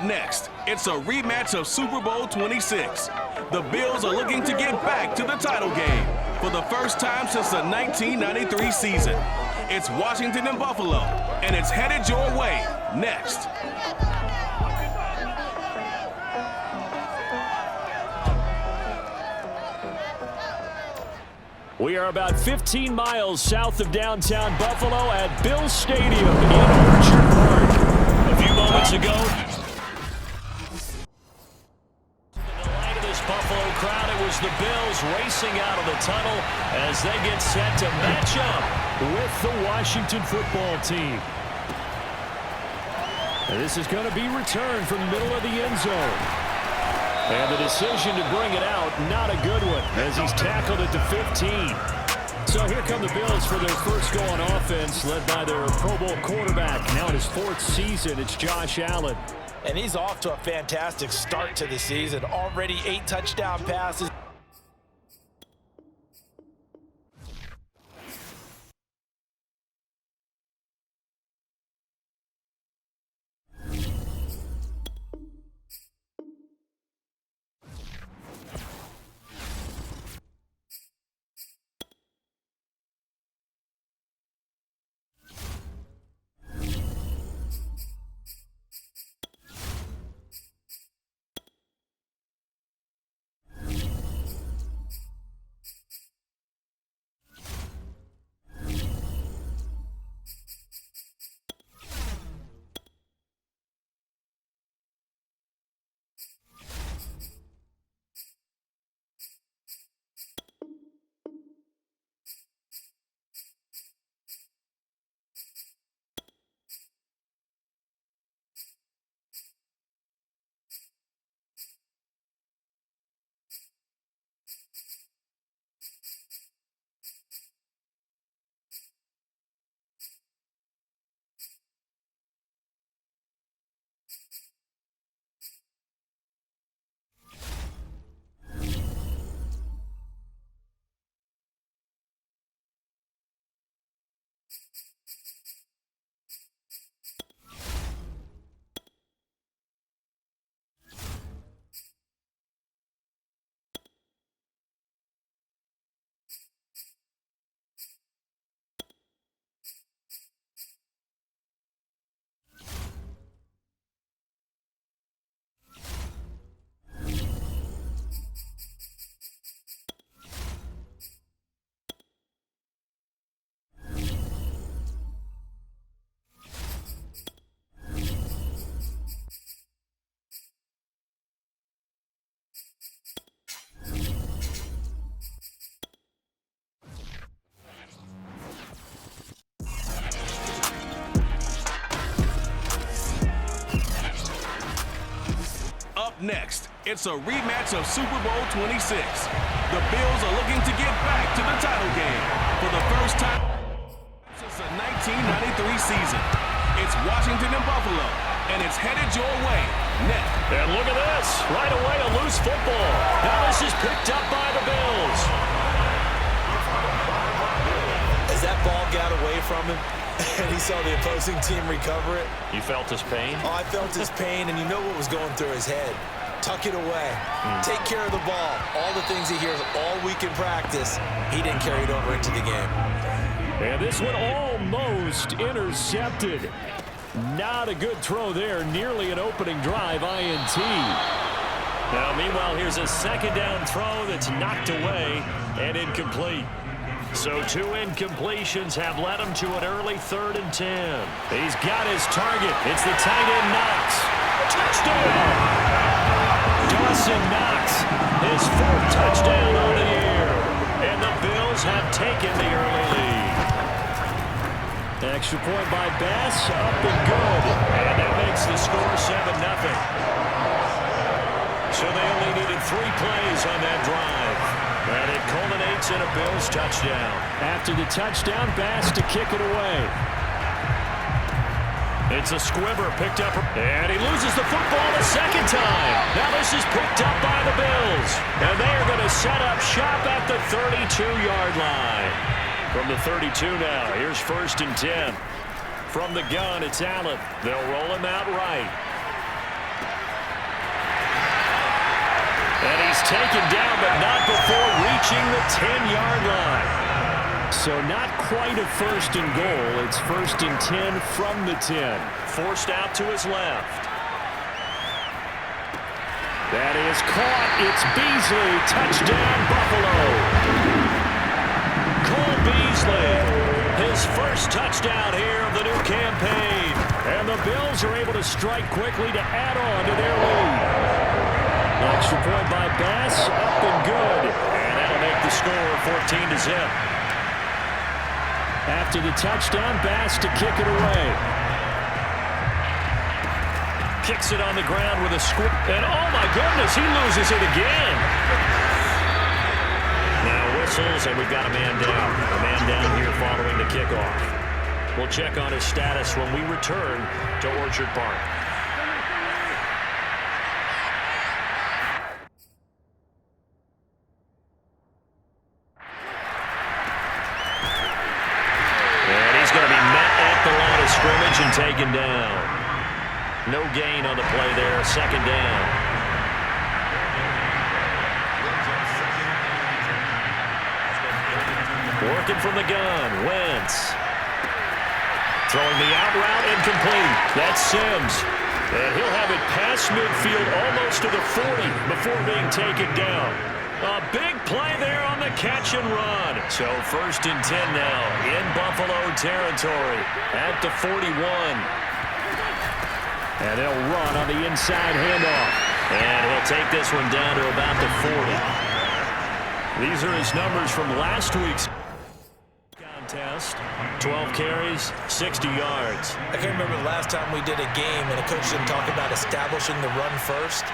next, it's a rematch of Super Bowl 26. The Bills are looking to get back to the title game for the first time since the 1993 season. It's Washington and Buffalo, and it's headed your way next. We are about 15 miles south of downtown Buffalo at Bills Stadium in Orchard Park. A few moments ago, the delight of this Buffalo crowd, it was the Bills racing out of the tunnel as they get set to match up with the Washington football team. And this is going to be returned from the middle of the end zone. And the decision to bring it out, not a good one, as he's tackled at the 15. So here come the Bills for their first go on offense, led by their Pro Bowl quarterback. Now in his fourth season, it's Josh Allen. And he's off to a fantastic start to the season. Already 8 touchdown passes. Next, it's a rematch of Super Bowl 26. The Bills are looking to get back to the title game for the first time since the 1993 season. It's Washington and Buffalo, and it's headed your way next. And look at this. Right away, a loose football. Now this is picked up by the Bills. As that ball got away from him, and he saw the opposing team recover it. You felt his pain? Oh, I felt his pain, and you know what was going through his head. Tuck it away. Take care of the ball. All the things he hears all week in practice, he didn't carry it over into the game. And this one almost intercepted. Not a good throw there. Nearly an opening drive, INT. Now, meanwhile, here's a second down throw that's knocked away and incomplete. So 2 incompletions have led him to an early 3rd and 10. He's got his target. It's the tight end Knox. Touchdown! Dawson Knox, his 4th touchdown on the year. And the Bills have taken the early lead. Extra point by Bass, up and good. And that makes the score 7-0. So they only needed 3 plays on that drive. And it culminates in a Bills touchdown. After the touchdown, Bass to kick it away. It's a squibber picked up, and he loses the football a second time. Now this is picked up by the Bills, and they are going to set up shop at the 32-yard line. From the 32 now, here's 1st and 10. From the gun, it's Allen. They'll roll him out right. is taken down, but not before reaching the 10-yard line. So not quite a first and goal. It's first and 10 from the 10. Forced out to his left. That is caught. It's Beasley. Touchdown, Buffalo. Cole Beasley, his first touchdown here of the new campaign. And the Bills are able to strike quickly to add on to their lead. Extra point by Bass, up and good. And that'll make the score 14-0. After the touchdown, Bass to kick it away. Kicks it on the ground with a squib. And oh my goodness, he loses it again. Now whistles, and we've got a man down. A man down here following the kickoff. We'll check on his status when we return to Orchard Park. And he's going to be met at the line of scrimmage and taken down. No gain on the play there, second down. Working from the gun, Wentz. Throwing the out route, incomplete. That's Sims. And he'll have it past midfield almost to the 40 before being taken down. A big play there on the catch and run. So first and 10 now in Buffalo territory at the 41. And they'll run on the inside handoff. And he'll take this one down to about the 40. These are his numbers from last week's contest. 12 carries, 60 yards. I can't remember the last time we did a game and a coach didn't talk about establishing the run first.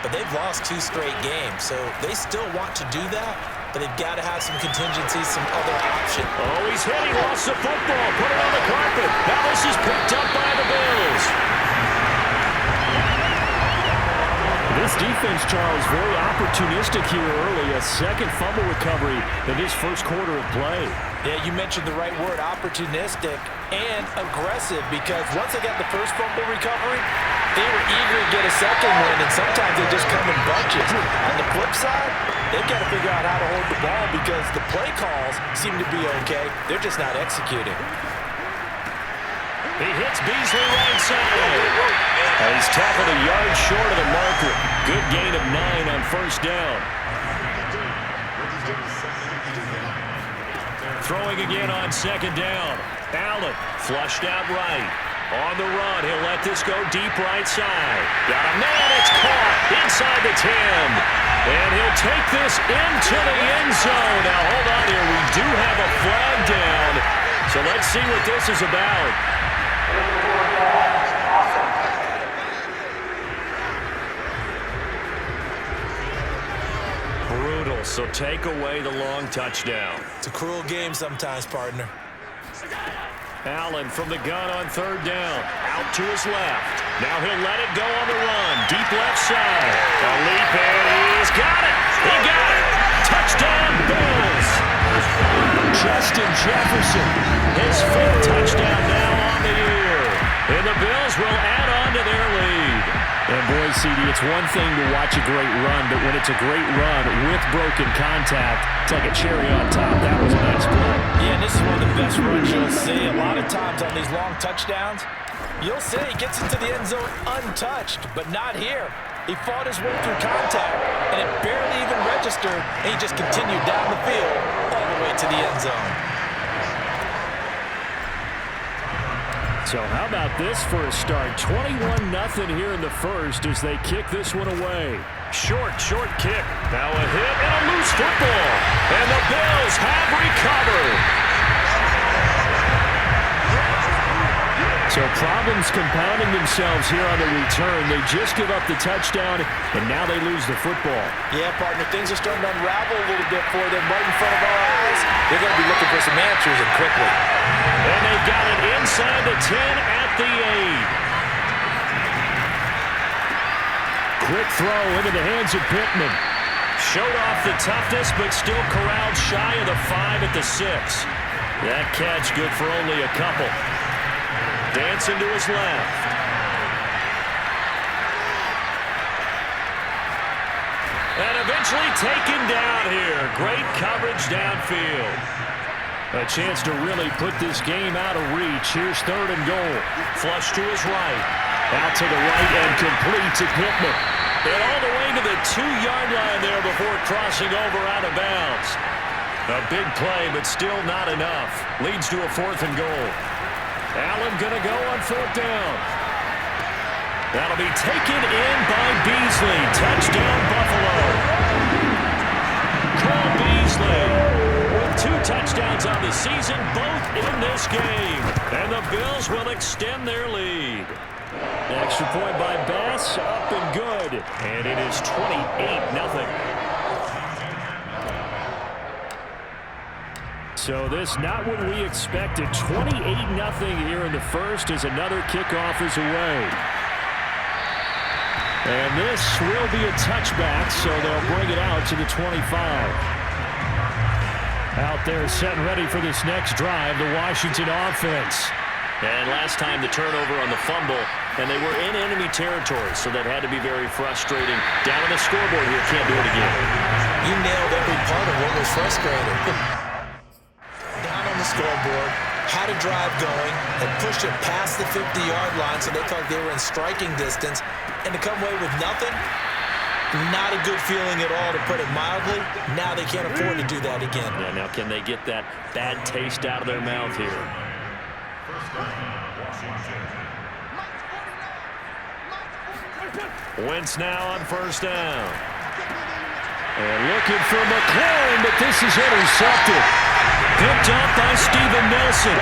But they've lost 2 straight games, so they still want to do that. But they've got to have some contingencies, some other options. Oh, he's hitting, lost the football, put it on the carpet. Now this is picked up by the Bills. This defense, Charles, very opportunistic here early. A second fumble recovery in his first quarter of play. Yeah, you mentioned the right word, opportunistic and aggressive, because once they got the first fumble recovery, they were eager to get a second win, and sometimes they just come in bunches. On the flip side, they've got to figure out how to hold the ball because the play calls seem to be okay. They're just not executing. He hits Beasley right side. And he's tackled a yard short of the marker. Good gain of 9 on first down. Throwing again on second down. Allen flushed out right. On the run, he'll let this go deep right side. Got a man, it's caught inside the 10. And he'll take this into the end zone. Now hold on here, we do have a flag down. So let's see what this is about. Brutal, so take away the long touchdown. It's a cruel game sometimes, partner. Allen from the gun on third down. Out to his left. Now he'll let it go on the run. Deep left side. A leap, and he's got it. He got it. Touchdown, Bills. Justin Jefferson. His 5th touchdown now on the year. And the Bills will add on to their lead. And boy, CD, it's one thing to watch a great run, but when it's a great run with broken contact, it's like a cherry on top. That was a nice play. Yeah, and this is one of the best runs you'll see. A lot of times on these long touchdowns, you'll see he gets into the end zone untouched, but not here. He fought his way through contact, and it barely even registered, and he just continued down the field all the way to the end zone. So how about this for a start? 21-0 here in the first as they kick this one away. Short kick. Now a hit and a loose football. And the Bills have recovered. So problems compounding themselves here on the return. They just give up the touchdown, and now they lose the football. Yeah, partner, things are starting to unravel a little bit for them right in front of our eyes. They're going to be looking for some answers, and quickly. And they've got it inside the 10 at the 8. Quick throw into the hands of Pittman. Showed off the toughness, but still corralled shy of the 5 at the 6. That catch good for only a couple. Dancing to his left. And eventually taken down here. Great coverage downfield. A chance to really put this game out of reach. Here's 3rd and goal. Flush to his right. Out to the right and complete to Pittman. And all the way to the 2-yard line there before crossing over out of bounds. A big play, but still not enough. Leads to a 4th and goal. Allen going to go on 4th down. That'll be taken in by Beasley. Touchdown, Buffalo. Cole Beasley with 2 touchdowns on the season, both in this game. And the Bills will extend their lead. Extra point by Bass, up and good. And it is 28-0. So this not what we expected. 28-0 here in the first as another kickoff is away. And this will be a touchback, so they'll bring it out to the 25. Out there set and ready for this next drive, the Washington offense. And last time the turnover on the fumble, and they were in enemy territory, so that had to be very frustrating. Down on the scoreboard here, can't do it again. You nailed every part of what was frustrating. Down on the scoreboard, had a drive going, and pushed it past the 50-yard line, so they felt they were in striking distance, and to come away with nothing, not a good feeling at all, to put it mildly. Now they can't afford to do that again. Yeah, now can they get that bad taste out of their mouth here? Wentz now on 1st down. And looking for McLaurin, but this is intercepted. Picked up by Steven Nelson.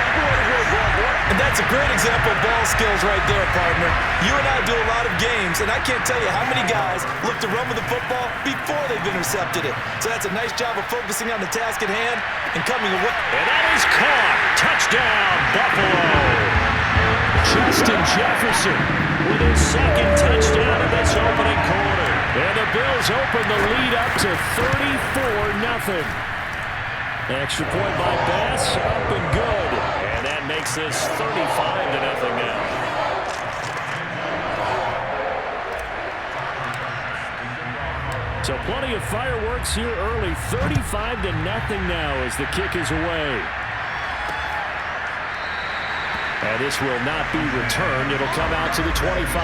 And that's a great example of ball skills right there, partner. You and I do a lot of games, and I can't tell you how many guys look to run with the football before they've intercepted it. So that's a nice job of focusing on the task at hand and coming away. And that is caught. Touchdown, Buffalo. Justin Jefferson with his 2nd touchdown in this opening quarter. And the Bills open the lead up to 34-0. Extra point by Bass, up and good. And that makes this 35-0 now. So plenty of fireworks here early. 35-0 now as the kick is away. And this will not be returned. It'll come out to the 25.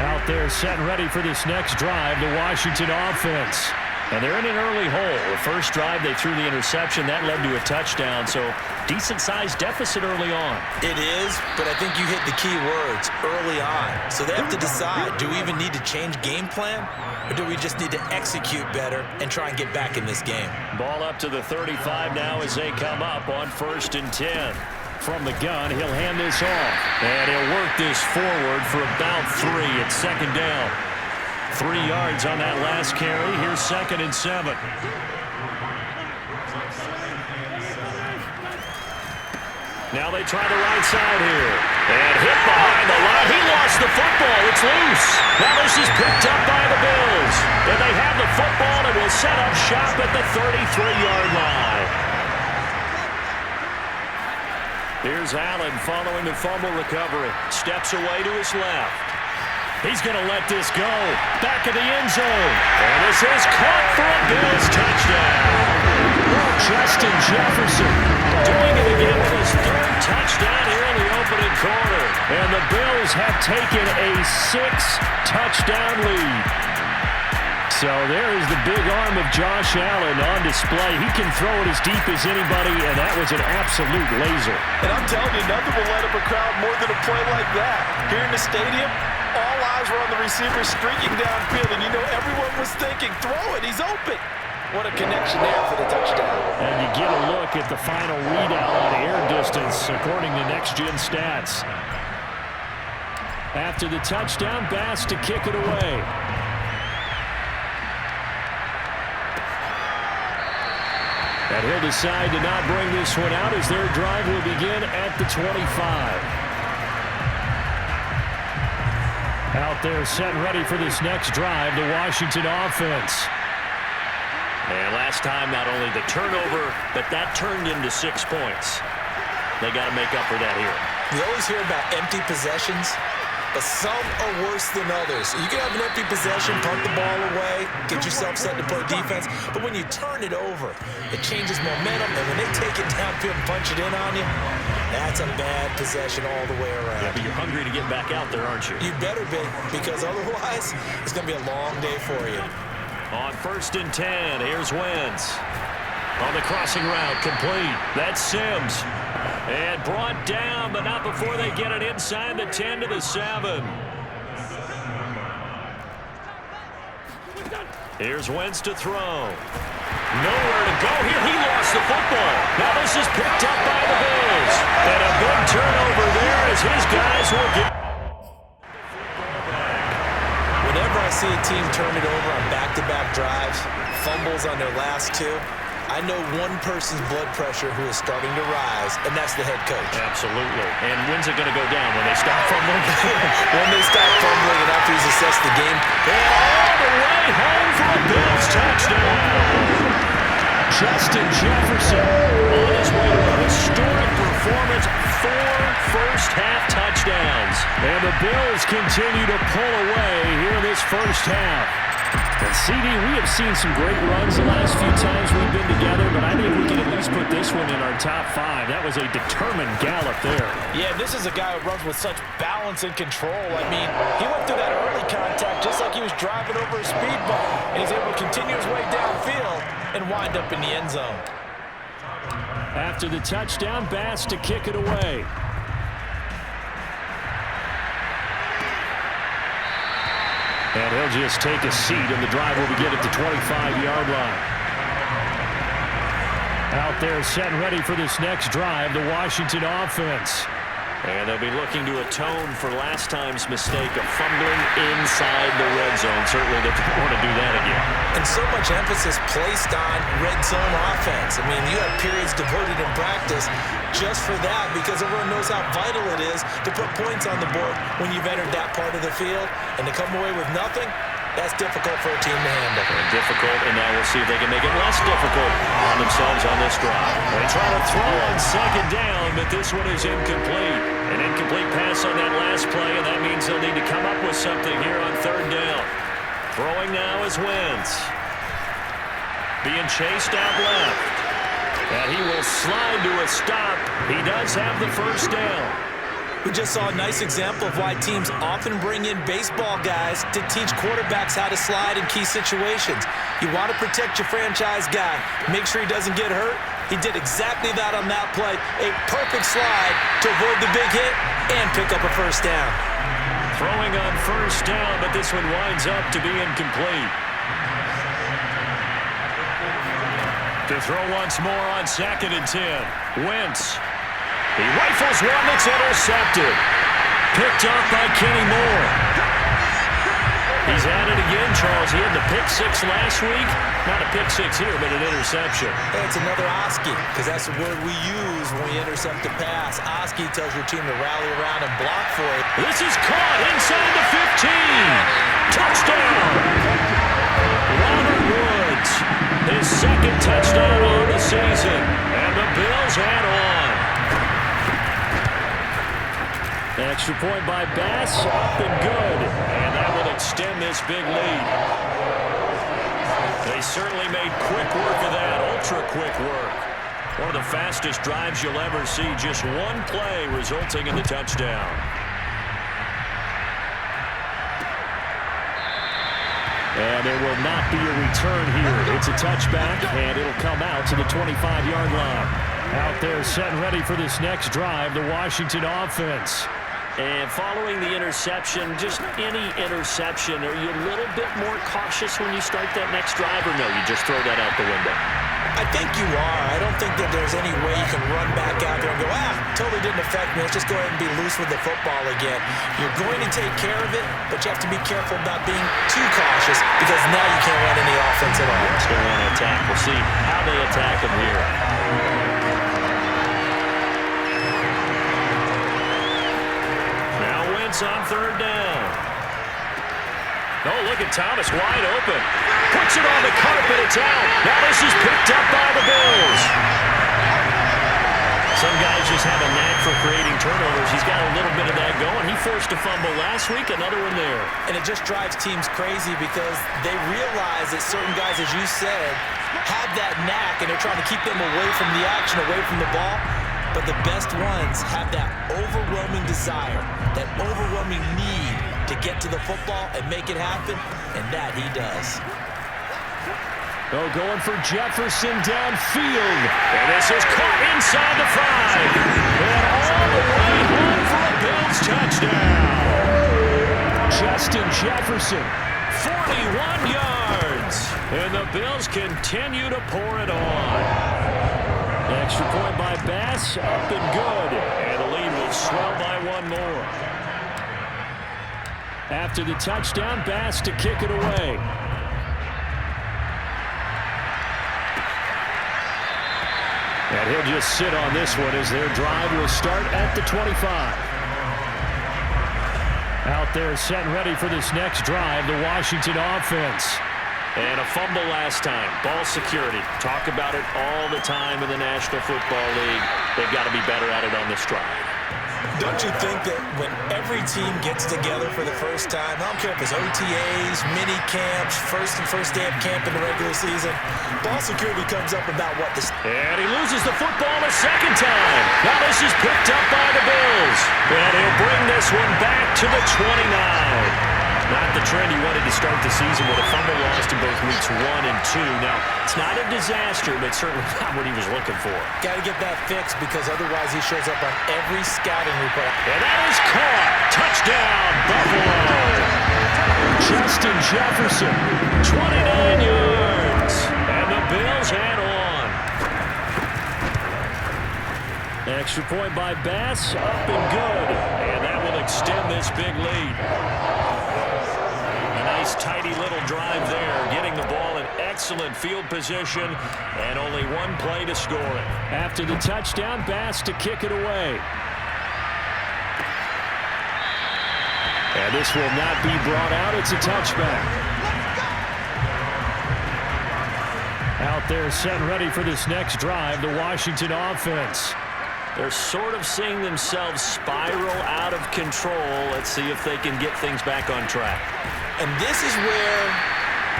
Out there set and ready for this next drive, the Washington offense. And they're in an early hole. The first drive, they threw the interception. That led to a touchdown, so decent-sized deficit early on. It is, but I think you hit the key words, early on. So they have to decide, do we even need to change game plan, or do we just need to execute better and try and get back in this game? Ball up to the 35 now as they come up on 1st and 10. From the gun, he'll hand this off. And he'll work this forward for about 3 at 2nd down. 3 yards on that last carry. Here's 2nd and 7. Now they try the right side here. And hit behind the line. He lost the football. It's loose. Now this is picked up by the Bills. And they have the football and will set up shop at the 33-yard line. Here's Allen following the fumble recovery. Steps away to his left. He's going to let this go. Back of the end zone. And this is caught for a Bills touchdown. Justin Jefferson doing it again with his 3rd touchdown here in the opening quarter. And the Bills have taken a 6-touchdown lead. So there is the big arm of Josh Allen on display. He can throw it as deep as anybody, and that was an absolute laser. And I'm telling you, nothing will light up a crowd more than a play like that. Here in the stadium, all eyes were on the receiver streaking downfield, and you know everyone was thinking, throw it, he's open. What a connection there for the touchdown. And you get a look at the final readout on air distance, according to Next Gen Stats. After the touchdown, Bass to kick it away. And he'll decide to not bring this one out as their drive will begin at the 25. Out there set and ready for this next drive, the Washington offense. And last time, not only the turnover, but that turned into 6 points. They got to make up for that here. We always hear about empty possessions. but some are worse than others. You can have an empty possession, punt the ball away, get yourself set to play defense, but when you turn it over, it changes momentum, and when they take it downfield and punch it in on you, that's a bad possession all the way around. Yeah, but you're hungry to get back out there, aren't you? You better be, because otherwise, it's going to be a long day for you. On 1st and 10, here's Wentz. On the crossing route, complete. That's Sims. And brought down, but not before they get it inside the 10 to the 7. Here's Wentz to throw. Nowhere to go here. He lost the football. Now this is picked up by the Bills. And a big turnover there as his guys will get. Whenever I see a team turn it over on back-to-back drives, fumbles on their last two, I know one person's blood pressure who is starting to rise, and that's the head coach. Absolutely. And when's it going to go down? When they stop fumbling? When they stop fumbling and after he's assessed the game. And all the way home for a Bills touchdown. Justin Jefferson on his way to a historic performance. 4 first-half touchdowns. And the Bills continue to pull away here in this first half. And CD, we have seen some great runs the last few times we've been together, but I think we can at least put this one in our top 5. That was a determined gallop there. Yeah, this is a guy who runs with such balance and control. I mean, he went through that early contact just like he was driving over a speed bump, and he's able to continue his way downfield and wind up in the end zone. After the touchdown, Bass to kick it away. And he'll just take a seat, and the drive will begin at the 25-yard line. Out there set and ready for this next drive, the Washington offense. And they'll be looking to atone for last time's mistake of fumbling inside the red zone. Certainly they don't want to do that again. And so much emphasis placed on red zone offense. I mean, you have periods devoted in practice just for that because everyone knows how vital it is to put points on the board when you've entered that part of the field. And to come away with nothing, that's difficult for a team to handle. Difficult, and now we'll see if they can make it less difficult on themselves on this drive. They try to throw on 2nd down, but this one is incomplete. An incomplete pass on that last play, and that means they'll need to come up with something here on 3rd down. Throwing now is Wentz. Being chased out left. And he will slide to a stop. He does have the 1st down. We just saw a nice example of why teams often bring in baseball guys to teach quarterbacks how to slide in key situations. You want to protect your franchise guy. Make sure he doesn't get hurt. He did exactly that on that play. A perfect slide to avoid the big hit and pick up a 1st down. Throwing on 1st down, but this one winds up to be incomplete. To throw once more on 2nd and 10. Wentz. He rifles one that's intercepted. Picked off by Kenny Moore. He's at it again, Charles. He had the pick 6 last week. Not a pick 6 here, but an interception. Hey, it's another Oski, because that's the word we use when we intercept a pass. Oski tells your team to rally around and block for it. This is caught inside the 15. Touchdown. Robert Woods. His 2nd touchdown on the season. And the Bills add on. Extra point by Bass, up and good. And that will extend this big lead. They certainly made quick work of that, ultra-quick work. One of the fastest drives you'll ever see, just one play resulting in the touchdown. And there will not be a return here. It's a touchback, and it'll come out to the 25-yard line. Out there set and ready for this next drive, the Washington offense. And following the interception, just any interception, are you a little bit more cautious when you start that next drive, or no, you just throw that out the window? I think you are. I don't think that there's any way you can run back out there and go, totally didn't affect me. Let's just go ahead and be loose with the football again. You're going to take care of it, but you have to be careful about being too cautious because now you can't run any offense at all. Still want to attack. We'll see how they attack them here. On 3rd down. Oh, look at Thomas wide open. Puts it on the carpet. It's out. Now this is picked up by the Bills. some guys just have a knack for creating turnovers. He's got a little bit of that going. He forced a fumble last week, another one there. And it just drives teams crazy because they realize that certain guys, as you said, have that knack, and they're trying to keep them away from the action, away from the ball. But the best ones have that overwhelming desire, that overwhelming need to get to the football and make it happen, and that he does. Oh, going for Jefferson downfield. And this is caught inside the 5. And all the way home for a Bills touchdown. Justin Jefferson, 41 yards. And the Bills continue to pour it on. Extra point by Bass, up and good. And the lead will swell by one more. After the touchdown, Bass to kick it away. And he'll just sit on this one as their drive will start at the 25. Out there set and ready for this next drive, the Washington offense. And a fumble last time. Ball security. Talk about it all the time in the National Football League. They've got to be better at it on this drive. Don't you think that when every team gets together for the first time, I don't care if it's OTAs, mini camps, first day of camp in the regular season, ball security comes up about what the... And he loses the football a second time. Now this is picked up by the Bills. And he'll bring this one back to the 29. Not the trend he wanted to start the season with a fumble lost in both weeks 1 and 2. Now, it's not a disaster, but certainly not what he was looking for. Got to get that fixed because otherwise he shows up on every scouting report. And that is caught. Touchdown, Buffalo. Justin Jefferson, 29 yards. And the Bills head on. Extra point by Bass, up and good. And that will extend this big lead. Nice, tidy little drive there, getting the ball in excellent field position, and only one play to score it. After the touchdown, Bass to kick it away. And this will not be brought out. It's a touchback. Out there set and ready for this next drive, the Washington offense. They're sort of seeing themselves spiral out of control. Let's see if they can get things back on track. And this is where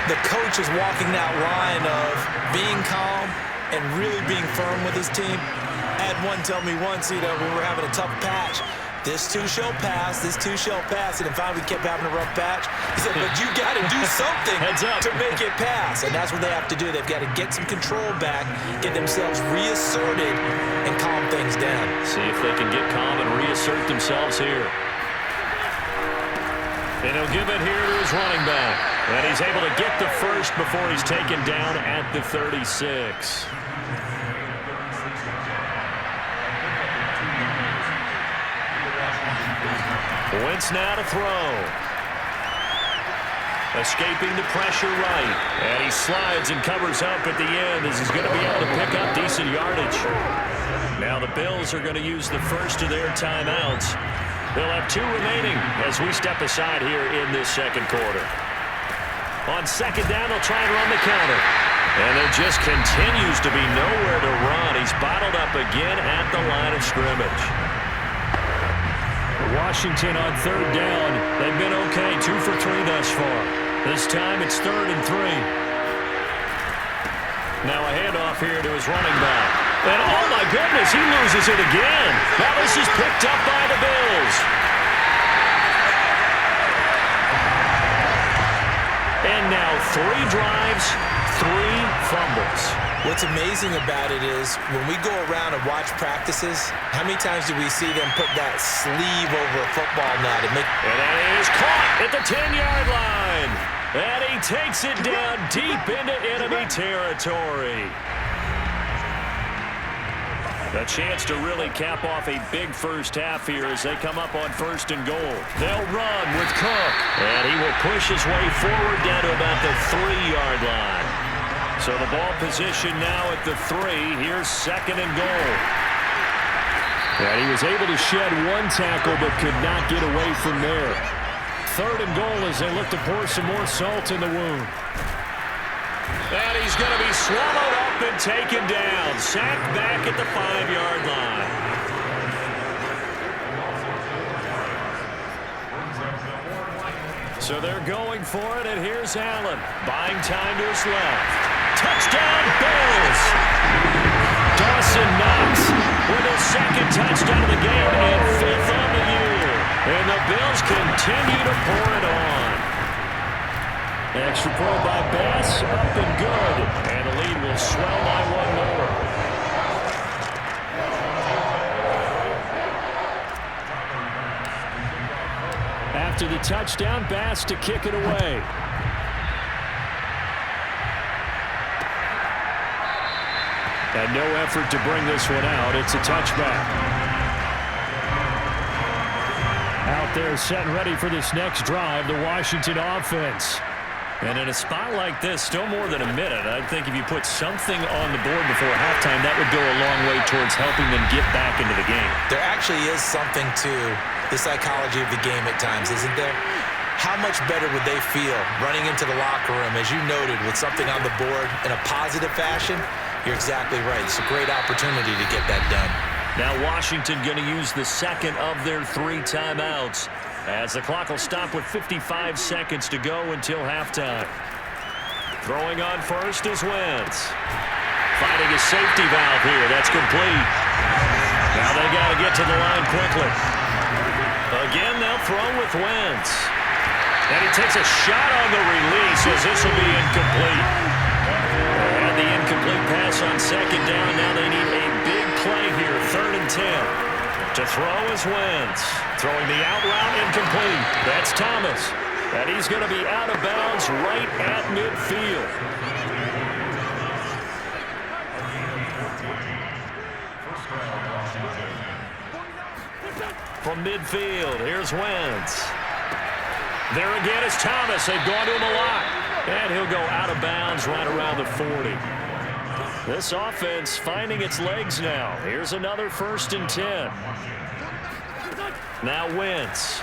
the coach is walking that line of being calm and really being firm with his team. I had one tell me once, we were having a tough patch. This too shall pass, this too shall pass. And then finally we kept having a rough patch. He said, but you got to do something to make it pass. And that's what they have to do. They've got to get some control back, get themselves reasserted, and calm things down. See if they can get calm and reassert themselves here. And he'll give it here to his running back. And he's able to get the first before he's taken down at the 36. Wentz now to throw. Escaping the pressure right. And he slides and covers up at the end as he's going to be able to pick up decent yardage. Now the Bills are going to use the first of their timeouts. They'll have 2 remaining as we step aside here in this second quarter. On second down, they'll try and run the counter. And there just continues to be nowhere to run. He's bottled up again at the line of scrimmage. Washington on third down. They've been okay, 2 for 3 thus far. This time it's 3rd and 3. Now a handoff here to his running back. And oh my goodness, he loses it again. Now this is picked up by the Bills. And now 3 drives, 3 fumbles. What's amazing about it is when we go around and watch practices, how many times do we see them put that sleeve over a football now to make... And that is caught at the 10-yard line. And he takes it down deep into enemy territory. A chance to really cap off a big first half here as they come up on 1st and goal. They'll run with Cook. And he will push his way forward down to about the 3-yard line. So the ball position now at the 3. Here's 2nd and goal. And he was able to shed 1 tackle but could not get away from there. 3rd and goal as they look to pour some more salt in the wound. And he's going to be swallowed up been taken down. Sacked back at the 5-yard line. So they're going for it, and here's Allen. Buying time to his left. Touchdown, Bills! Dawson Knox with his second touchdown of the game and 5th on the year. And the Bills continue to pour it on. Extra point by Bass, up and good. And the lead will swell by one more. After the touchdown, Bass to kick it away. And no effort to bring this one out. It's a touchback. Out there set and ready for this next drive, the Washington offense. And in a spot like this, still more than a minute, I think if you put something on the board before halftime, that would go a long way towards helping them get back into the game. There actually is something to the psychology of the game at times, isn't there? How much better would they feel running into the locker room, as you noted, with something on the board in a positive fashion? You're exactly right. It's a great opportunity to get that done. Now Washington going to use the second of their 3 timeouts, as the clock will stop with 55 seconds to go until halftime. Throwing on first is Wentz. Finding a safety valve here. That's complete. Now they got to get to the line quickly. Again, they'll throw with Wentz. And he takes a shot on the release as this will be incomplete. They had the incomplete pass on second down. Now they need a big play here, 3rd and 10. To throw is Wentz. Throwing the out route incomplete. That's Thomas. And he's going to be out of bounds right at midfield. From midfield, here's Wentz. There again is Thomas. They've gone to him a lot. And he'll go out of bounds right around the 40. This offense finding its legs now. Here's another 1st and 10. Now Wentz.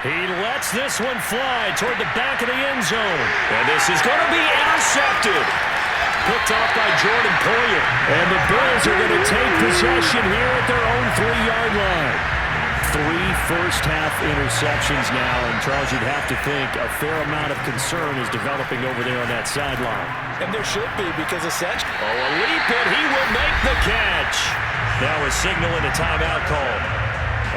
He lets this one fly toward the back of the end zone. And this is going to be intercepted. Picked off by Jordan Poyer. And the Bills are going to take possession here at their own 3-yard line. 3 first-half interceptions now. And, Charles, you'd have to think a fair amount of concern is developing over there on that sideline. And there should be, because essentially... Oh, a leap, and he will make the catch. Now a signal and a timeout call,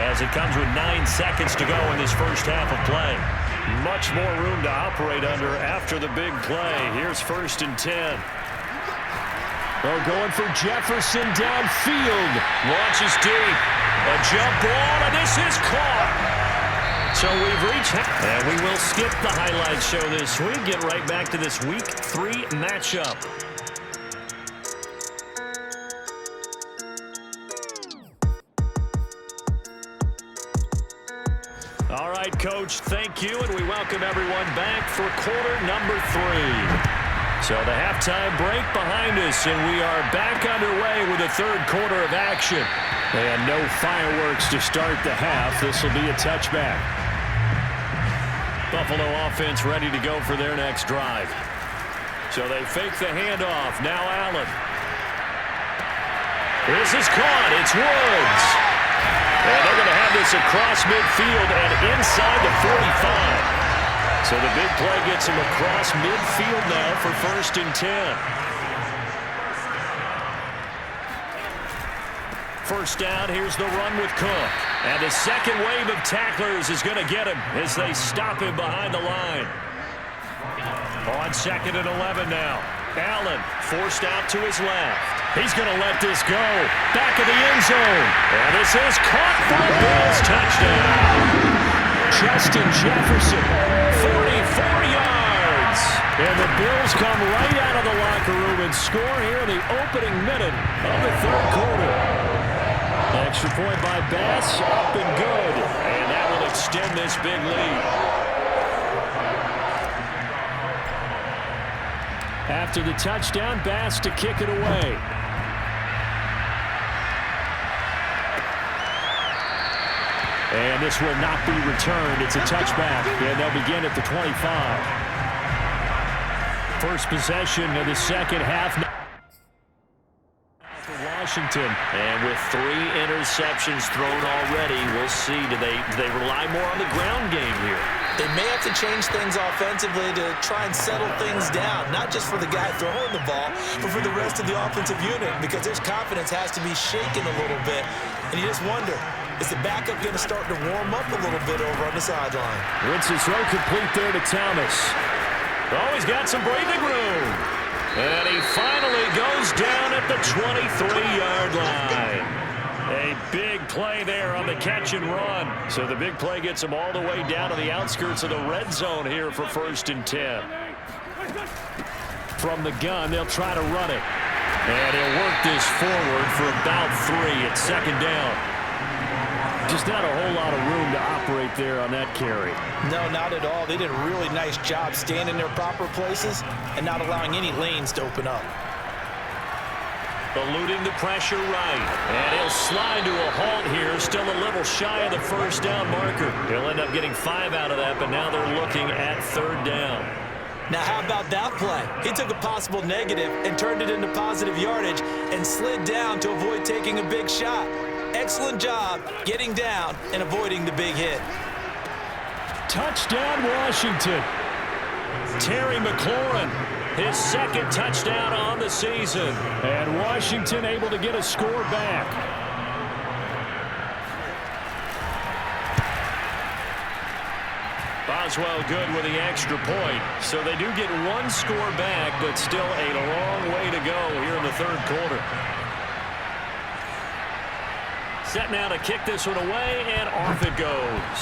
as it comes with 9 seconds to go in this first half of play. Much more room to operate under after the big play. Here's 1st and 10. They're going for Jefferson downfield. Launches deep. A jump ball, and this is caught. So we've reached, and we will skip the highlight show this week. Get right back to this Week 3 matchup. All right, Coach, thank you, and we welcome everyone back for quarter number 3. So the halftime break behind us, and we are back underway with the 3rd quarter of action. And no fireworks to start the half. This will be a touchback. Buffalo offense ready to go for their next drive. So they fake the handoff. Now Allen. This is caught. It's Woods. And they're going to have this across midfield and inside the 45. So the big play gets him across midfield now for 1st and 10. First down, here's the run with Cook. And the second wave of tacklers is going to get him as they stop him behind the line. On 2nd and 11 now. Allen forced out to his left. He's going to let this go. Back of the end zone. And this is caught for a Bills touchdown. Justin Jefferson, 44 yards. And the Bills come right out of the locker room and score here in the opening minute of the 3rd quarter. Extra point by Bass, up and good. And that will extend this big lead. After the touchdown, Bass to kick it away. And this will not be returned. It's a touchback, and they'll begin at the 25. first possession of the second half. For Washington. And with 3 interceptions thrown already, we'll see. Do they rely more on the ground game here? They may have to change things offensively to try and settle things down, not just for the guy throwing the ball, but for the rest of the offensive unit, because his confidence has to be shaken a little bit. And you just wonder, is the backup going to start to warm up a little bit over on the sideline? Winston throw complete there to Thomas. Oh, he's got some breathing room. And he finally goes down at the 23-yard line. A big play there on the catch and run. So the big play gets him all the way down to the outskirts of the red zone here for 1st and 10. From the gun, they'll try to run it. And he'll work this forward for about 3 at 2nd down. Just not a whole lot of room to operate there on that carry. No, not at all. They did a really nice job staying in their proper places and not allowing any lanes to open up. Eluding the pressure right. And he'll slide to a halt here. Still a little shy of the 1st down marker. He'll end up getting 5 out of that, but now they're looking at 3rd down. Now, how about that play? He took a possible negative and turned it into positive yardage and slid down to avoid taking a big shot. Excellent job getting down and avoiding the big hit. Touchdown, Washington. Terry McLaurin, his 2nd touchdown on the season. And Washington able to get a score back. Boswell good with the extra point. So they do get 1 score back, but still a long way to go here in the 3rd quarter. Set now to kick this one away, and off it goes.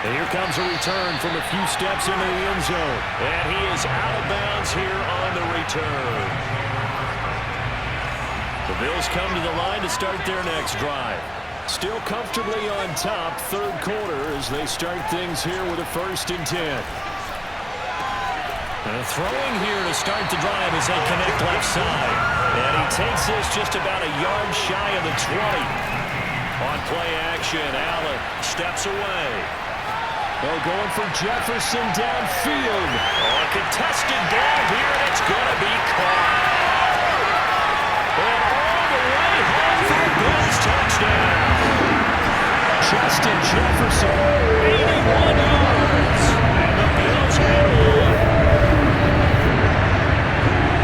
And here comes a return from a few steps into the end zone. And he is out of bounds here on the return. The Bills come to the line to start their next drive. Still comfortably on top, 3rd quarter, as they start things here with a 1st and 10. And throwing here to start the drive as they connect left side. And he takes this just about a yard shy of the 20. On play action, Allen steps away. Oh, going for Jefferson downfield. Oh, a contested ball here, and it's going to be caught. And all the way home for a Bills touchdown. Justin Jefferson, 81 yards. And the Bills have won.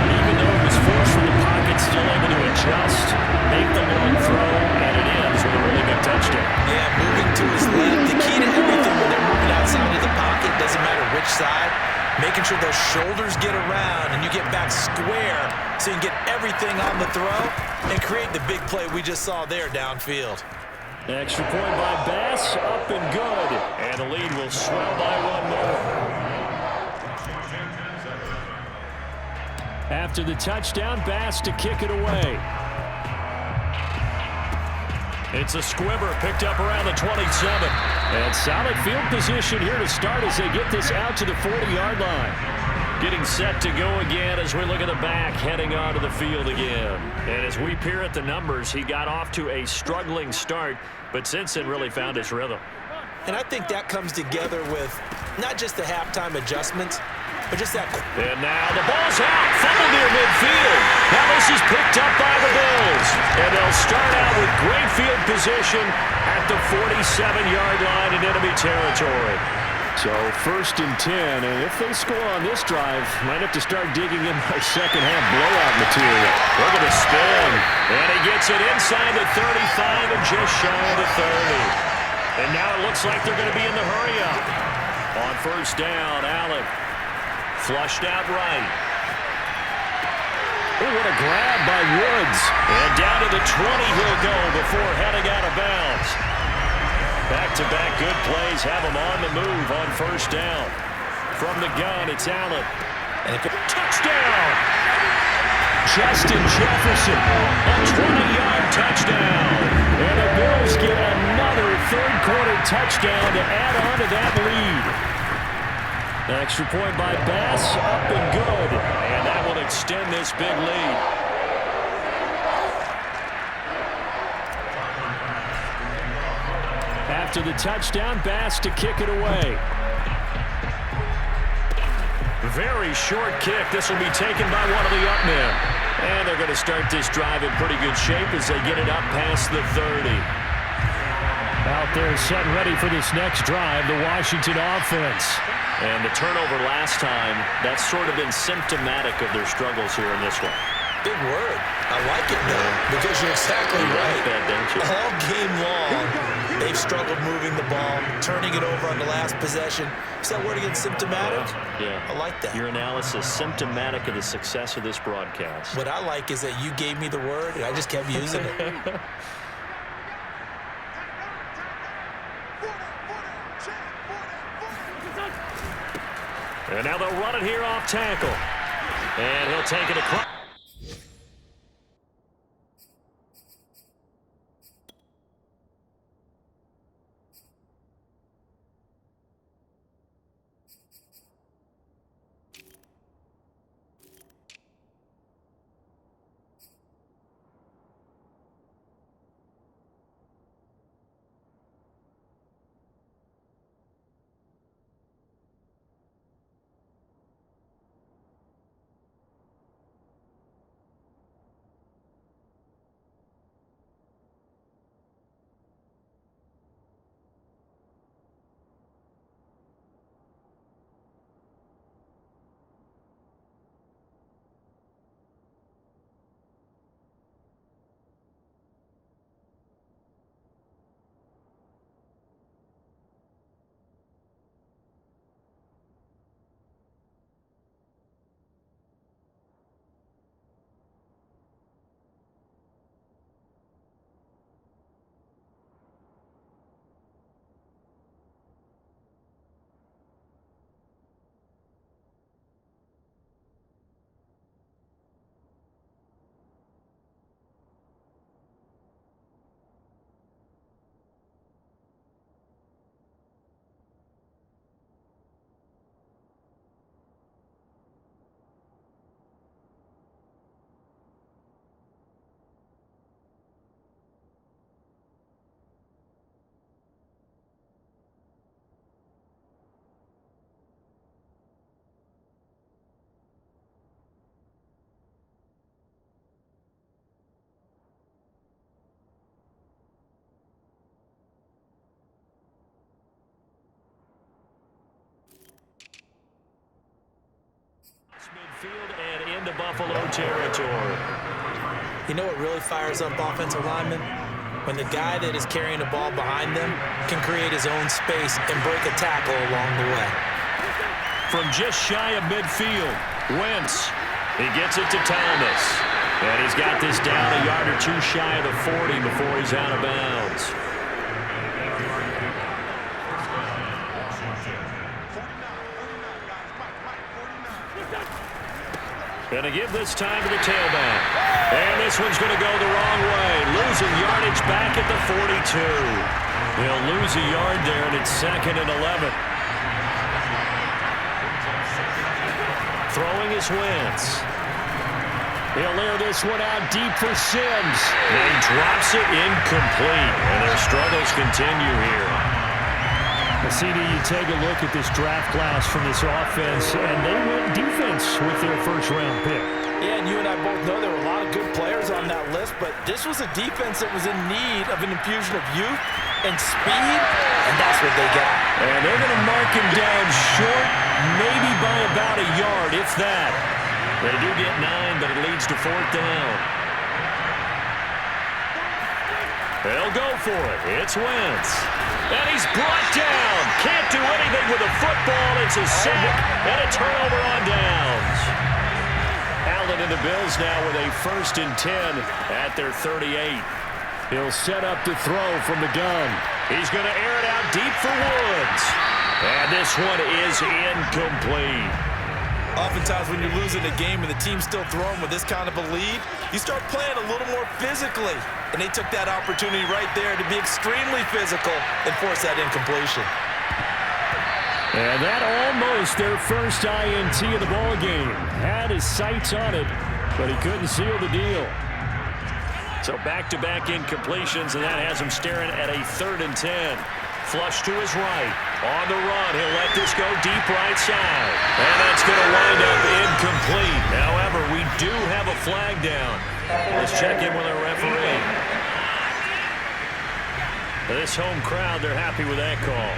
Even though it was forced from the pocket, still able to adjust, make the long throw, and it ends with a really good touchdown. Yeah, moving to his left. The key to everything when they're moving outside of the pocket, doesn't matter which side, making sure those shoulders get around and you get back square so you can get everything on the throw and create the big play we just saw there downfield. Extra point by Bass, up and good. And the lead will swell by 1 more. After the touchdown, Bass to kick it away. It's a squibber picked up around the 27. And solid field position here to start as they get this out to the 40-yard line. Getting set to go again as we look at the back heading onto the field again. And as we peer at the numbers, he got off to a struggling start, but since then really found his rhythm. And I think that comes together with not just the halftime adjustments, but just that. And now the ball's out, fumble near midfield. Now this is picked up by the Bills. And they'll start out with great field position at the 47-yard line in enemy territory. So 1st and 10, and if they score on this drive, might have to start digging in my second-half blowout material. Look at the spin. And he gets it inside the 35 and just shy of the 30. And now it looks like they're going to be in the hurry-up. On 1st down, Allen flushed out right. Oh, what a grab by Woods. And down to the 20 he'll go before heading out of bounds. Back-to-back good plays have him on the move on 1st down. From the gun, it's Allen. And touchdown! Justin Jefferson, a 20-yard touchdown. And the Bills get another 3rd quarter touchdown to add on to that lead. Extra point by Bass, up and good. And that will extend this big lead. After the touchdown, Bass to kick it away. Very short kick. This will be taken by one of the up men. And they're going to start this drive in pretty good shape as they get it up past the 30. Out there set ready for this next drive, the Washington offense. And the turnover last time, that's sort of been symptomatic of their struggles here in this one. Big word. I like it, though, because you're exactly right. That, don't you? All game long, they've struggled moving the ball, turning it over on the last possession. Is that word again, symptomatic? Yeah. I like that. Your analysis, symptomatic of the success of this broadcast. What I like is that you gave me the word, and I just kept using it. And now they'll run it here off tackle. And he'll take it across. Midfield and into Buffalo territory. You know what really fires up offensive linemen? When the guy that is carrying the ball behind them can create his own space and break a tackle along the way. From just shy of midfield, Wentz. He gets it to Thomas. And he's got this down a yard or two shy of the 40 before he's out of bounds. Going to give this time to the tailback. And this one's going to go the wrong way. Losing yardage back at the 42. He'll lose a yard there, and it's 2nd and 11. Throwing is Wentz. He'll air this one out deep for Sims. And he drops it incomplete. And their struggles continue here. CD, you take a look at this draft class from this offense, and they went defense with their first-round pick. Yeah, and you and I both know there were a lot of good players on that list, but this was a defense that was in need of an infusion of youth and speed, and that's what they got. And they're going to mark him down short, maybe by about a yard, if that. They do get 9, but it leads to 4th down. They'll go for it. It's Wentz. And he's brought down. Can't do anything with the football. It's a sack and a turnover on downs. Allen and the Bills now with a 1st and 10 at their 38. He'll set up to throw from the gun. He's going to air it out deep for Woods. And this one is incomplete. Oftentimes when you're losing a game and the team's still throwing with this kind of a lead, you start playing a little more physically. And they took that opportunity right there to be extremely physical and force that incompletion. And that almost their first INT of the ball game. Had his sights on it, but he couldn't seal the deal. So back-to-back incompletions, and that has him staring at a 3rd and 10. flush to his right. On the run, he'll let this go deep right side. And that's going to wind up incomplete. However, we do have a flag down. Let's check in with our referee. This home crowd, they're happy with that call.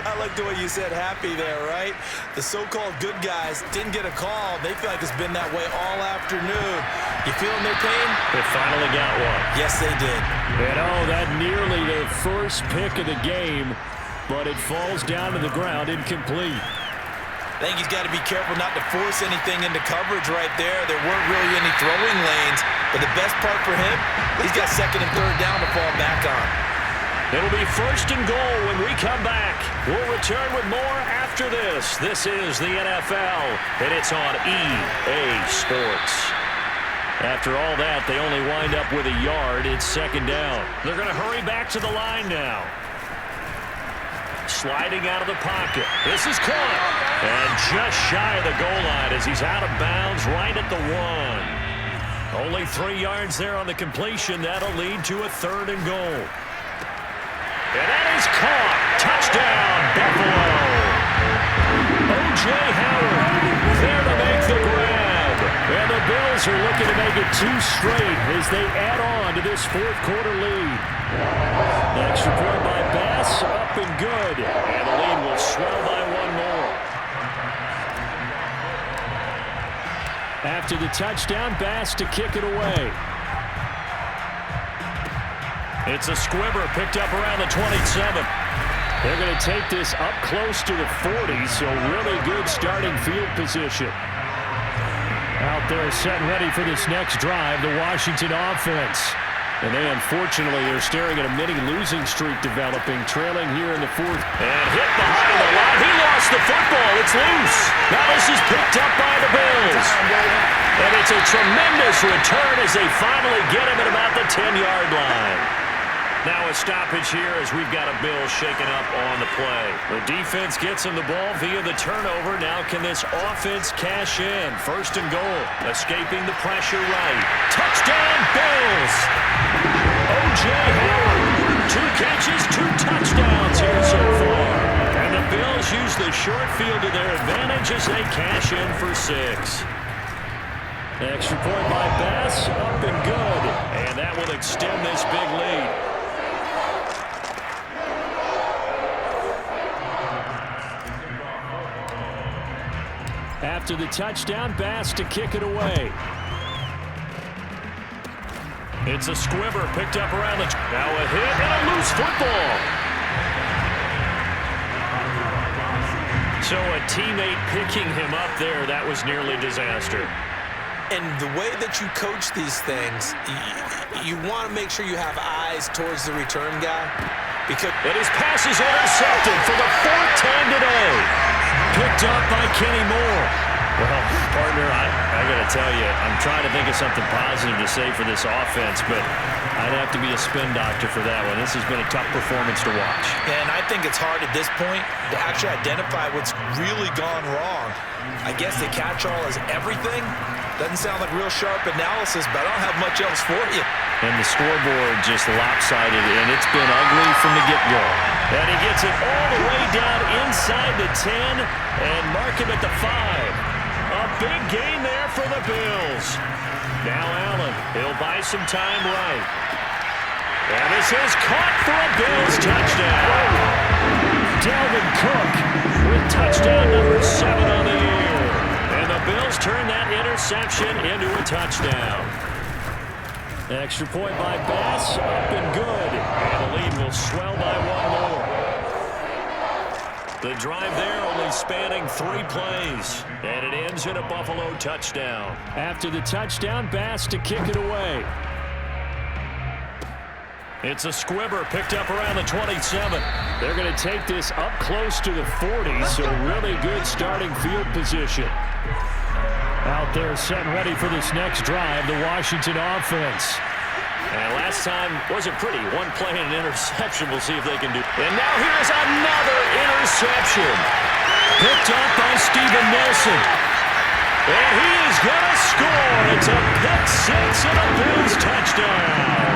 I like the way you said happy there, right? The so-called good guys didn't get a call. They feel like it's been that way all afternoon. You feeling their pain? They finally got one. Yes, they did. And that nearly the first pick of the game, but it falls down to the ground incomplete. I think he's got to be careful not to force anything into coverage right there. There weren't really any throwing lanes, but the best part for him, he's got second and third down to fall back on. It'll be first and goal when we come back. We'll return with more after this. This is the NFL, and it's on EA Sports. After all that, they only wind up with a yard. It's second down. They're going to hurry back to the line now. Sliding out of the pocket. This is caught. And just shy of the goal line as he's out of bounds right at the 1. Only 3 yards there on the completion. That'll lead to a third and goal. And that is caught. Touchdown, Buffalo. O.J. Howard there to make the grab. And the Bills are looking to make it 2 straight as they add on to this fourth quarter lead. The extra point by Bass, up and good. And the lead will swell by 1 more. After the touchdown, Bass to kick it away. It's a squibber picked up around the 27. They're going to take this up close to the 40, so really good starting field position. Out there set and ready for this next drive, the Washington offense. And they, unfortunately, are staring at a mini-losing streak developing, trailing here in the fourth. And hit behind the line. He lost the football. It's loose. Now this is picked up by the Bills. And it's a tremendous return as they finally get him at about the 10-yard line. Now a stoppage here as we've got a Bills shaken up on the play. The defense gets him the ball via the turnover. Now can this offense cash in? First and goal. Escaping the pressure right. Touchdown Bills! O.J. Howard. 2 catches, 2 touchdowns here so far. And the Bills use the short field to their advantage as they cash in for 6. Extra point by Bass, up and good. And that will extend this big lead. After the touchdown, Bass to kick it away. It's a squibber picked up around the... Now a hit and a loose football. So a teammate picking him up there, that was nearly disaster. And the way that you coach these things, you want to make sure you have eyes towards the return guy. Because and his pass is intercepted for the 4th time today. Picked up by Kenny Moore. Well, partner, I got to tell you, I'm trying to think of something positive to say for this offense, but I'd have to be a spin doctor for that one. This has been a tough performance to watch. And I think it's hard at this point to actually identify what's really gone wrong. I guess the catch-all is everything. Doesn't sound like real sharp analysis, but I don't have much else for you. And the scoreboard just lopsided, and it's been ugly from the get-go. And he gets it all the way down inside the 10 and mark him at the 5. A big gain there for the Bills. Now Allen, he'll buy some time right. And this is caught for a Bills touchdown. Dalvin Cook with touchdown number 7 on the year. And the Bills turn that interception into a touchdown. Extra point by Bass, up and good. And the lead will swell by 1 more. The drive there only spanning 3 plays. And it ends in a Buffalo touchdown. After the touchdown, Bass to kick it away. It's a squibber picked up around the 27. They're going to take this up close to the 40, so really good starting field position. Out there set and ready for this next drive, the Washington offense. And last time wasn't pretty. 1 play and an interception. We'll see if they can do. And now here's another interception. Picked up by Steven Nelson. And he is going to score. It's a pick 6 and a Bills touchdown.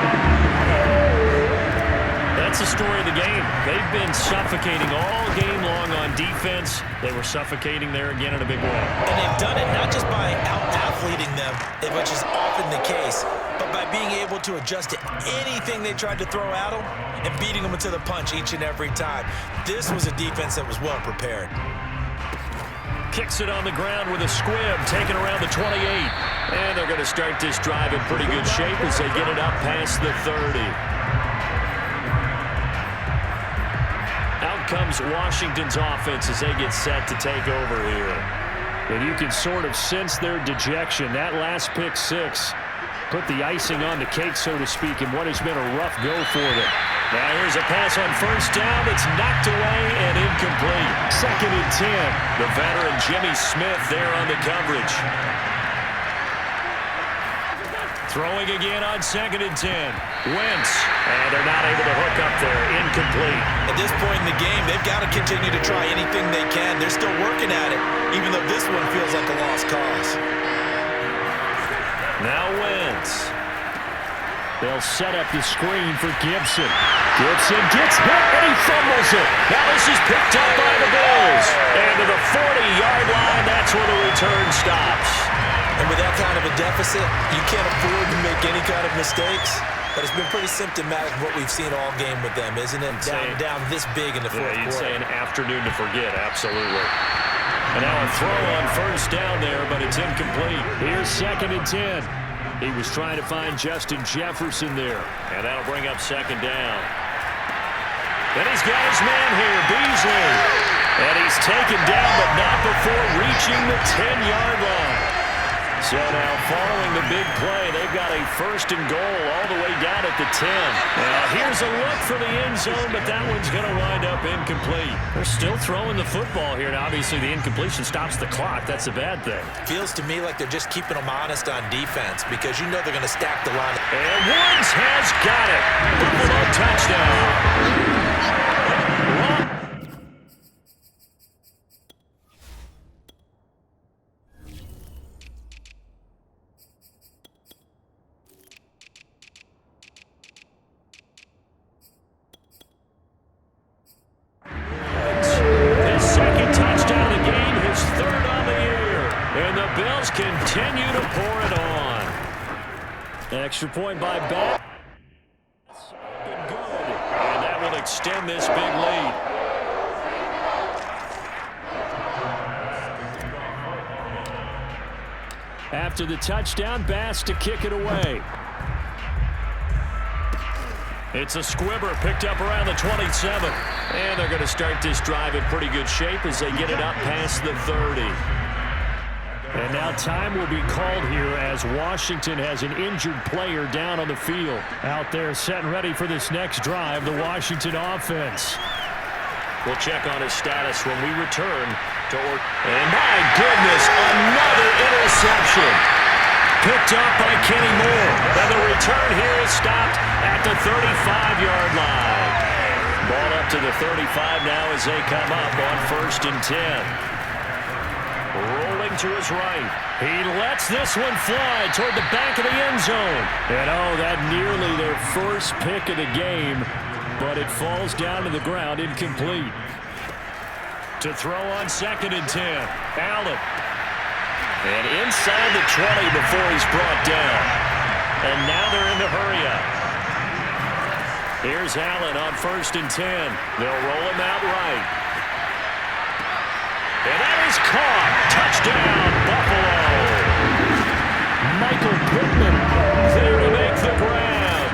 That that's the story of the game. They've been suffocating all game long on defense. They were suffocating there again in a big way. And they've done it not just by out-athleting them, which is often the case, but by being able to adjust to anything they tried to throw at them and beating them to the punch each and every time. This was a defense that was well prepared. Kicks it on the ground with a squib, taken around the 28. And they're going to start this drive in pretty good shape as they get it up past the 30. Out comes Washington's offense as they get set to take over here. And you can sort of sense their dejection. That last pick six put the icing on the cake, so to speak, in what has been a rough go for them. Now here's a pass on first down. It's knocked away and incomplete. 2nd and 10. The veteran Jimmy Smith there on the coverage. Throwing again on 2nd and 10. Wentz. And they're not able to hook up there. Incomplete. At this point in the game, they've got to continue to try anything they can. They're still working at it, even though this one feels like a lost cause. Now Wentz. They'll set up the screen for Gibson. Gibson gets hit and he fumbles it. Now this is picked up by the Bills. And to the 40-yard line, that's where the return stops. And with that kind of a deficit, you can't afford to make any kind of mistakes. But it's been pretty symptomatic of what we've seen all game with them, isn't it? Down this big in the fourth quarter. You'd say an afternoon to forget, absolutely. And now a throw on first down there, but it's incomplete. Here's 2nd and 10. He was trying to find Justin Jefferson there. And that'll bring up 2nd down. And he's got his man here, Beasley. And he's taken down, but not before reaching the 10-yard line. So now following the big play, they've got a 1st and goal all the way down at the 10. Now here's a look for the end zone, but that one's going to wind up incomplete. They're still throwing the football here. Now obviously the incompletion stops the clock. That's a bad thing. Feels to me like they're just keeping them honest on defense because you know they're going to stack the line. And Woods has got it. Buffalo touchdown. Continue to pour it on. Extra point by Bat. Been good. And that will extend this big lead. After the touchdown, Bass to kick it away. It's a squibber picked up around the 27. And they're going to start this drive in pretty good shape as they get it up past the 30. And now time will be called here as Washington has an injured player down on the field. Out there set and ready for this next drive, the Washington offense. We'll check on his status when we return to And my goodness, another interception. Picked up by Kenny Moore. And the return here is stopped at the 35-yard line. Ball up to the 35 now as they come up on 1st and 10. Rolling to his right. He lets this one fly toward the back of the end zone. And oh, that nearly their first pick of the game, but it falls down to the ground incomplete. To throw on 2nd and 10. Allen. And inside the 20 before he's brought down. And now they're in to hurry up. Here's Allen on 1st and 10. They'll roll him out right. And that is caught. Touchdown, Buffalo. Michael Pittman there to make the grab.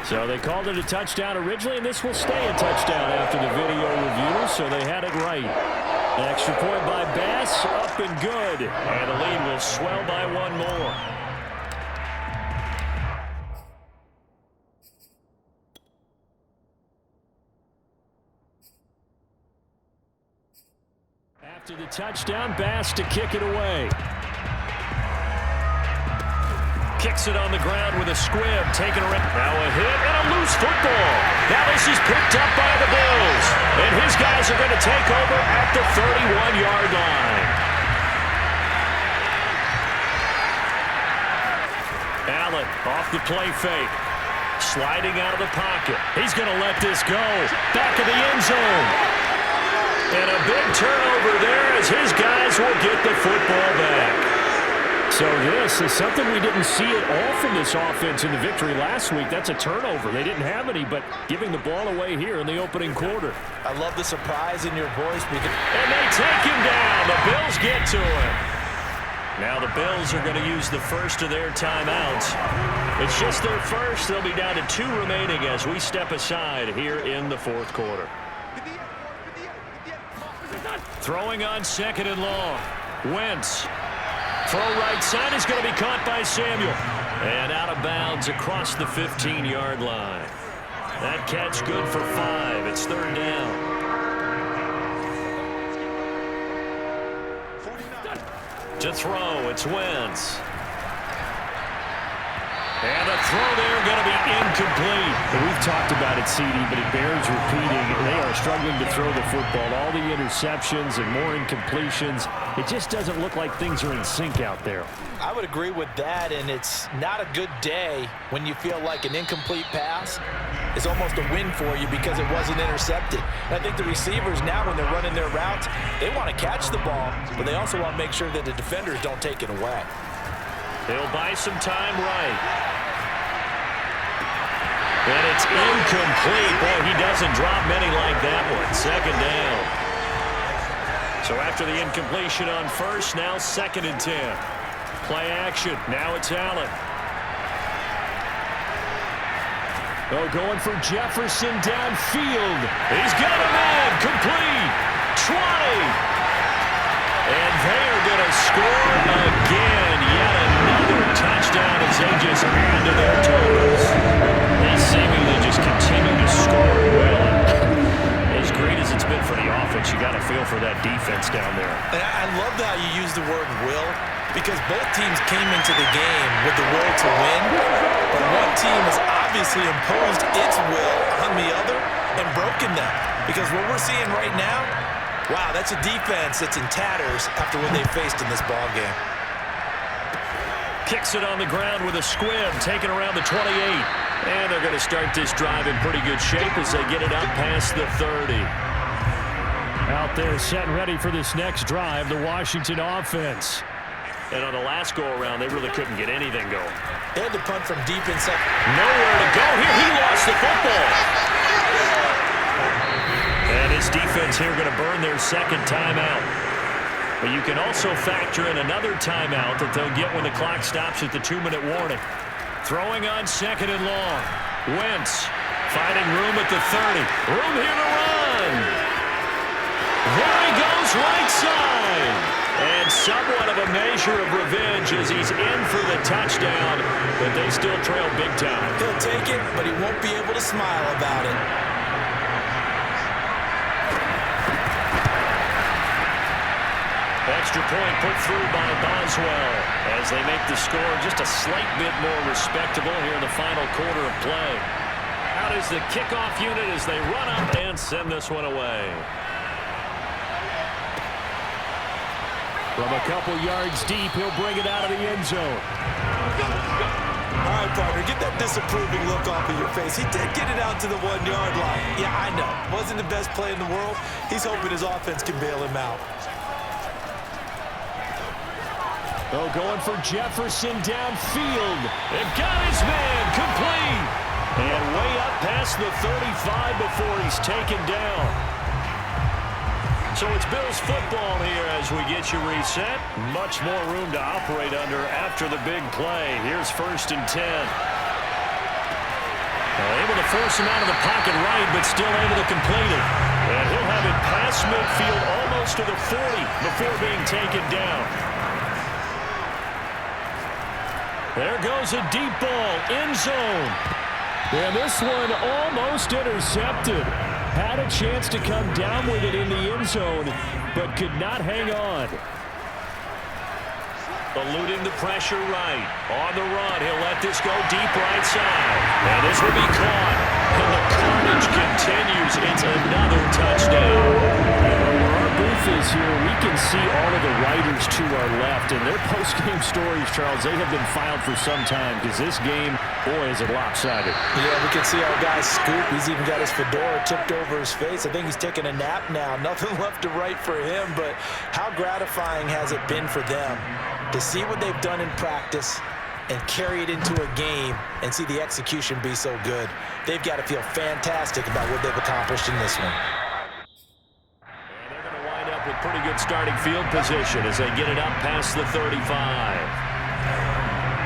So they called it a touchdown originally, and this will stay a touchdown after the video review, so they had it right. Extra point by Bass, up and good. And the lead will swell by one more. After the touchdown, Bass to kick it away. Kicks it on the ground with a squib, taking around. Now a hit and a loose football. Now this is picked up by the Bills. And his guys are going to take over at the 31-yard line. Allen off the play fake. Sliding out of the pocket. He's going to let this go. Back of the end zone. And a big turnover there as his guys will get the football back. So this is something we didn't see at all from this offense in the victory last week. That's a turnover. They didn't have any, but giving the ball away here in the opening quarter. I love the surprise in your voice. And they take him down. The Bills get to him. Now the Bills are going to use the first of their timeouts. It's just their first. They'll be down to 2 remaining as we step aside here in the fourth quarter. Throwing on 2nd and long. Wentz. Throw right side is going to be caught by Samuel. And out of bounds across the 15-yard line. That catch good for 5. It's 3rd down. To throw, it's Wentz. And the throw there going to be incomplete. We've talked about it, CD, but it bears repeating. They are struggling to throw the football. All the interceptions and more incompletions. It just doesn't look like things are in sync out there. I would agree with that, and it's not a good day when you feel like an incomplete pass is almost a win for you because it wasn't intercepted. And I think the receivers now, when they're running their routes, they want to catch the ball, but they also want to make sure that the defenders don't take it away. He'll buy some time right. And it's incomplete. Boy, he doesn't drop many like that one. 2nd down. So after the incompletion on first, now 2nd and 10. Play action. Now it's Allen. Oh, going for Jefferson downfield. He's got a man. Complete. 20. And they are going to score again. Yet another touchdown as they just add to their totals. They seemingly just continue to score well. As great as it's been for the offense, you got to feel for that defense down there. And I love how you use the word will, because both teams came into the game with the will to win, but one team has obviously imposed its will on the other and broken them. Because what we're seeing right now, wow, that's a defense that's in tatters after what they faced in this ball game. Kicks it on the ground with a squib, taken around the 28. And they're going to start this drive in pretty good shape as they get it up past the 30. Out there set and ready for this next drive, the Washington offense. And on the last go-around, they really couldn't get anything going. They had to punt from deep inside. Nowhere to go here. He lost the football. And his defense here going to burn their 2nd timeout. But you can also factor in another timeout that they'll get when the clock stops at the 2-minute warning. Throwing on 2nd and long. Wentz finding room at the 30. Room here to run. There he goes, right side. And somewhat of a measure of revenge as he's in for the touchdown, but they still trail big time. He'll take it, but he won't be able to smile about it. Extra point put through by Boswell as they make the score just a slight bit more respectable here in the final quarter of play. Out is the kickoff unit as they run up and send this one away. From a couple yards deep, he'll bring it out of the end zone. All right, partner, get that disapproving look off of your face. He did get it out to the 1-yard line. Yeah, I know. Wasn't the best play in the world. He's hoping his offense can bail him out. Oh, going for Jefferson downfield. They've got his man complete. And way up past the 35 before he's taken down. So it's Bills football here as we get you reset. Much more room to operate under after the big play. Here's 1st and 10. Able to force him out of the pocket right, but still able to complete it. And he'll have it past midfield almost to the 40 before being taken down. There goes a deep ball, end zone. And this one almost intercepted. Had a chance to come down with it in the end zone, but could not hang on. Eluding the pressure right. On the run, he'll let this go deep right side. And this will be caught. And the carnage continues. It's another touchdown. Where our booth is here, we can see all of the writers to our left. And their post-game stories, Charles, they have been filed for some time because this game, boy, is it lopsided. Yeah, we can see our guy Scoop. He's even got his fedora tipped over his face. I think he's taking a nap now. Nothing left to write for him, but how gratifying has it been for them to see what they've done in practice and carry it into a game and see the execution be so good. They've got to feel fantastic about what they've accomplished in this one. And they're going to wind up with pretty good starting field position as they get it up past the 35.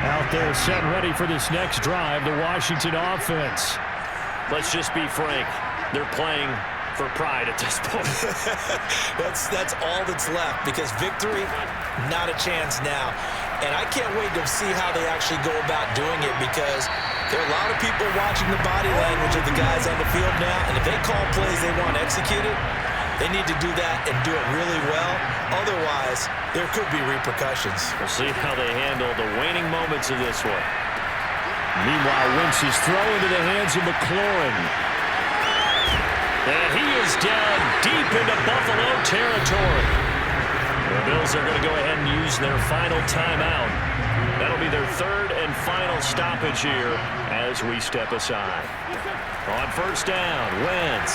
Out there set and ready for this next drive, the Washington offense. Let's just be frank. They're playing for pride at this point. That's all that's left because victory, not a chance now. And I can't wait to see how they actually go about doing it because there are a lot of people watching the body language of the guys on the field now. And if they call plays they want executed, they need to do that and do it really well. Otherwise, there could be repercussions. We'll see how they handle the waning moments of this one. Meanwhile, Wentz's throw into the hands of McLaurin. And he is down deep into Buffalo territory. The Bills are going to go ahead and use their final timeout. That'll be their third and final stoppage here as we step aside. On first down, Wentz.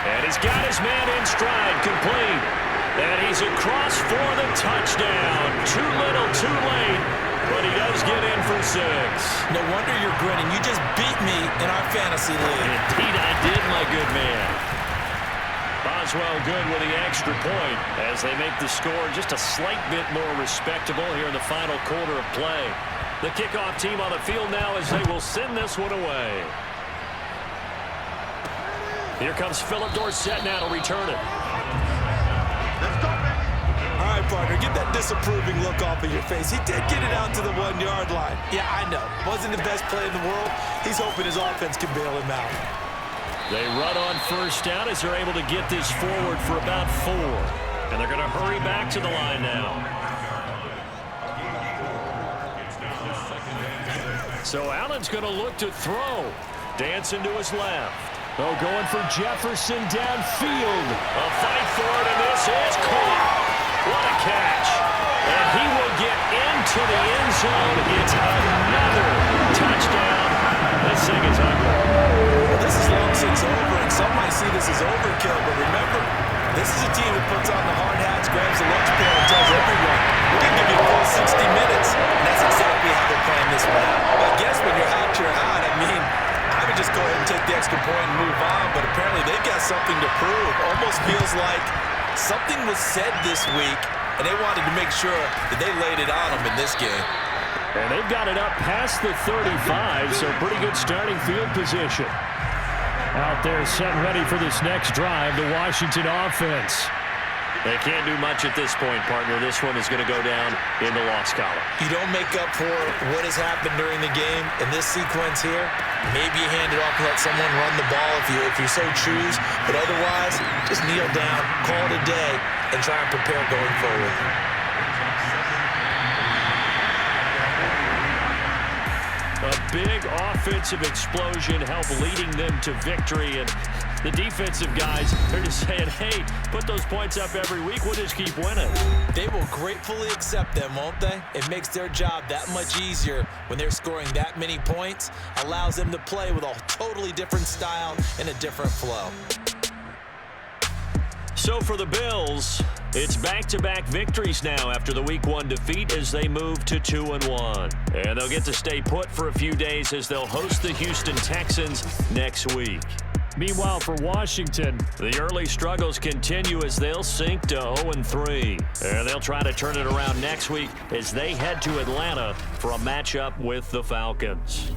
And he's got his man in stride, complete. And he's across for the touchdown. Too little, too late. But he does get in for 6. No wonder you're grinning. You just beat me in our fantasy league. Indeed I did, my good man. Boswell good with the extra point as they make the score just a slight bit more respectable here in the final quarter of play. The kickoff team on the field now as they will send this one away. Here comes Philip Dorsett now to return it. All right, partner, get that disapproving look off of your face. He did get it out to the 1-yard line. Yeah, I know. Wasn't the best play in the world. He's hoping his offense can bail him out. They run on first down as they're able to get this forward for about 4. And they're going to hurry back to the line now. So Allen's going to look to throw. Dancing to his left. Oh, going for Jefferson downfield. A fight for it, and this is caught. What a catch. And he will get into the end zone. It's another touchdown. This thing is ugly. Well, this is long since over, and some might see this as overkill, but remember, this is a team that puts on the hard hats, grabs the lunch pail, and tells everyone, we're going to give you a full 60 minutes. And that's exactly how they're playing this one out. Well, I guess when you're out, you're out. I mean, I would just go ahead and take the extra point and move on, but apparently they've got something to prove. Almost feels like something was said this week, and they wanted to make sure that they laid it on them in this game. And they've got it up past the 35, so pretty good starting field position. Out there set and ready for this next drive, the Washington offense. They can't do much at this point, partner. This one is going to go down in the loss column. You don't make up for what has happened during the game in this sequence here. Maybe you hand it off and let someone run the ball if you so choose. But otherwise, just kneel down, call it a day, and try and prepare going forward. A big offensive explosion helped leading them to victory, and the defensive guys are just saying, hey, put those points up every week, we'll just keep winning. They will gratefully accept them, won't they? It makes their job that much easier when they're scoring that many points, allows them to play with a totally different style and a different flow. So for the Bills, it's back-to-back victories now after the Week 1 defeat as they move to 2-1. And they'll get to stay put for a few days as they'll host the Houston Texans next week. Meanwhile, for Washington, the early struggles continue as they'll sink to 0-3. And they'll try to turn it around next week as they head to Atlanta for a matchup with the Falcons.